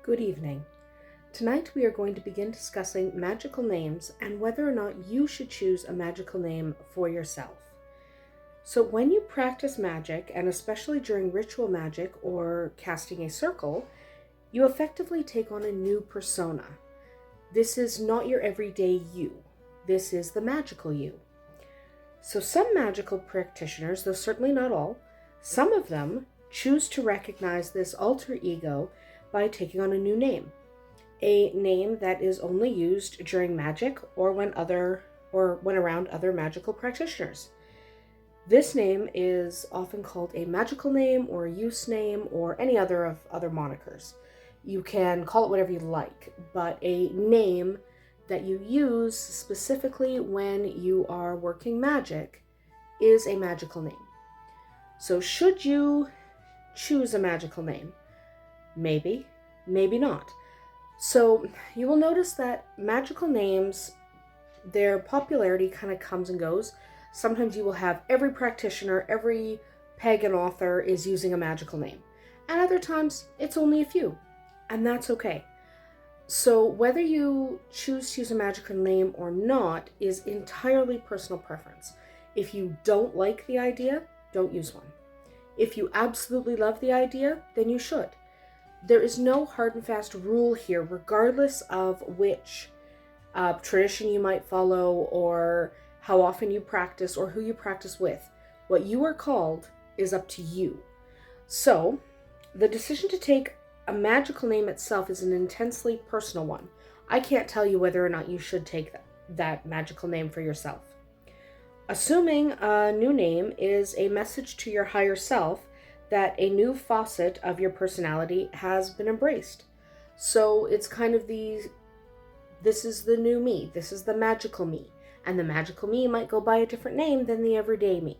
Good evening. Tonight we are going to begin discussing magical names and whether or not you should choose a magical name for yourself. So when you practice magic, and especially during ritual magic or casting a circle, you effectively take on a new persona. This is not your everyday you. This is the magical you. So some magical practitioners, though certainly not all, some of them choose to recognize this alter ego by taking on a new name. A name that is only used during magic or when around other magical practitioners. This name is often called a magical name or a use name or any other monikers. You can call it whatever you like, but a name that you use specifically when you are working magic is a magical name. So should you choose a magical name? Maybe, maybe not. So you will notice that magical names, their popularity kind of comes and goes. Sometimes you will have every practitioner, every pagan author is using a magical name. And other times it's only a few, and that's okay. So whether you choose to use a magical name or not is entirely personal preference. If you don't like the idea, don't use one. If you absolutely love the idea, then you should. There is no hard and fast rule here, regardless of which tradition you might follow or how often you practice or who you practice with. What you are called is up to you. So the decision to take a magical name itself is an intensely personal one. I can't tell you whether or not you should take that magical name for yourself. Assuming a new name is a message to your higher self that a new facet of your personality has been embraced. So it's kind of this is the new me, this is the magical me, and the magical me might go by a different name than the everyday me.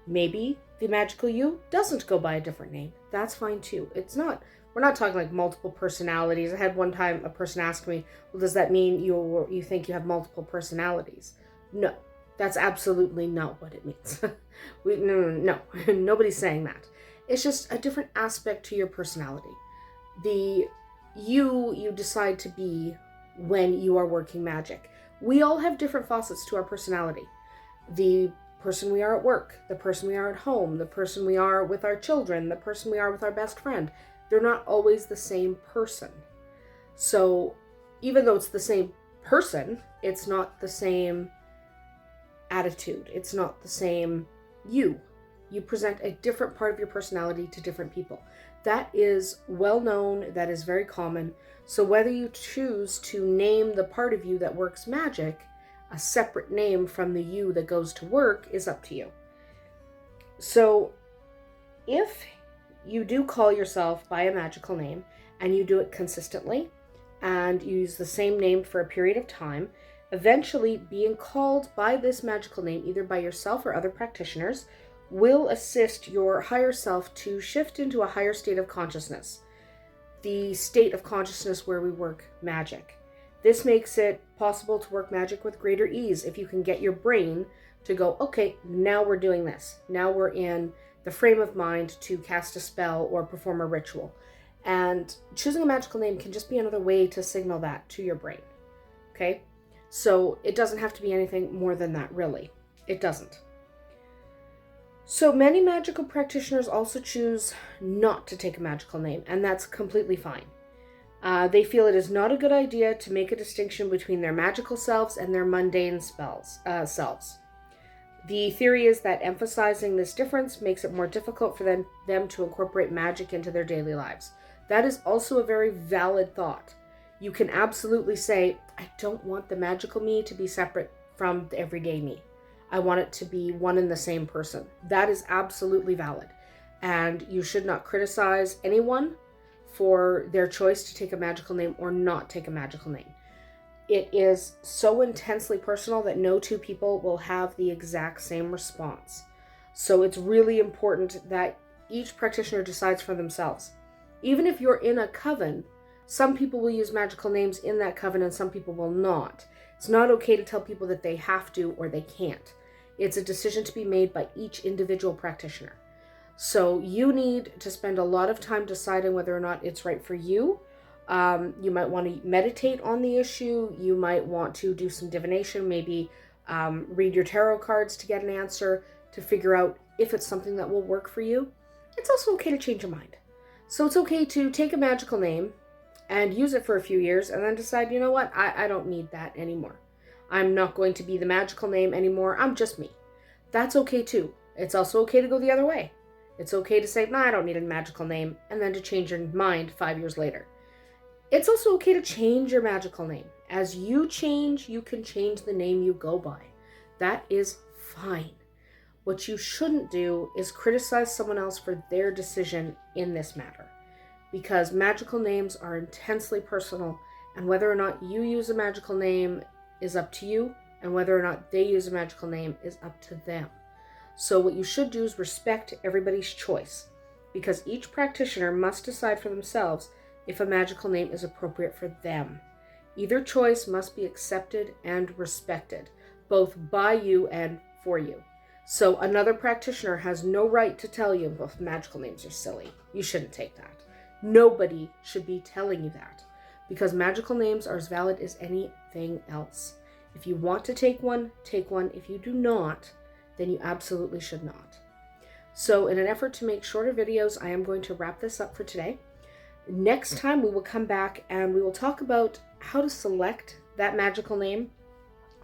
Maybe the magical you doesn't go by a different name. That's fine too. We're not talking like multiple personalities. I had one time a person ask me, well, does that mean you think you have multiple personalities? No, that's absolutely not what it means. No, nobody's saying that. It's just a different aspect to your personality. The you decide to be when you are working magic. We all have different facets to our personality. The person we are at work, the person we are at home, the person we are with our children, the person we are with our best friend. They're not always the same person. So even though it's the same person, it's not the same attitude. It's not the same you. You present a different part of your personality to different people. That is well known, that is very common. So whether you choose to name the part of you that works magic a separate name from the you that goes to work is up to you. So if you do call yourself by a magical name and you do it consistently and use the same name for a period of time, eventually being called by this magical name, either by yourself or other practitioners, will assist your higher self to shift into a higher state of consciousness, the state of consciousness where we work magic. This makes it possible to work magic with greater ease if you can get your brain to go, okay, now we're doing this. Now we're in the frame of mind to cast a spell or perform a ritual. And choosing a magical name can just be another way to signal that to your brain. Okay? So it doesn't have to be anything more than that, really. It doesn't. So many magical practitioners also choose not to take a magical name, and that's completely fine. They feel it is not a good idea to make a distinction between their magical selves and their mundane selves. The theory is that emphasizing this difference makes it more difficult for them to incorporate magic into their daily lives. That is also a very valid thought. You can absolutely say, I don't want the magical me to be separate from the everyday me. I want it to be one and the same person. That is absolutely valid. And you should not criticize anyone for their choice to take a magical name or not take a magical name. It is so intensely personal that no two people will have the exact same response. So it's really important that each practitioner decides for themselves. Even if you're in a coven, some people will use magical names in that coven and some people will not. It's not okay to tell people that they have to or they can't. It's a decision to be made by each individual practitioner. So you need to spend a lot of time deciding whether or not it's right for you, You might want to meditate on the issue. You might want to do some divination, maybe read your tarot cards to get an answer, to figure out if it's something that will work for you. It's also okay to change your mind. So it's okay to take a magical name and use it for a few years and then decide, you know what, I don't need that anymore. I'm not going to be the magical name anymore. I'm just me. That's okay too. It's also okay to go the other way. It's okay to say, I don't need a magical name, and then to change your mind 5 years later. It's also okay to change your magical name. As you change, you can change the name you go by. That is fine. What you shouldn't do is criticize someone else for their decision in this matter, because magical names are intensely personal, and whether or not you use a magical name is up to you, and whether or not they use a magical name is up to them. So what you should do is respect everybody's choice, because each practitioner must decide for themselves if a magical name is appropriate for them. Either choice must be accepted and respected, both by you and for you. So another practitioner has no right to tell you if magical names are silly. You shouldn't take that. Nobody should be telling you that, because magical names are as valid as anything else. If you want to take one, take one. If you do not, then you absolutely should not. So in an effort to make shorter videos, I am going to wrap this up for today. Next time we will come back and we will talk about how to select that magical name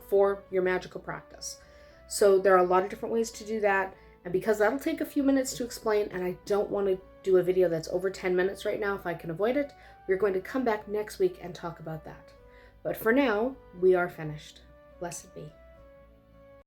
for your magical practice. So there are a lot of different ways to do that, and because that'll take a few minutes to explain, and I don't want to do a video that's over 10 minutes right now if I can avoid it, we're going to come back next week and talk about that. But for now, we are finished. Blessed be.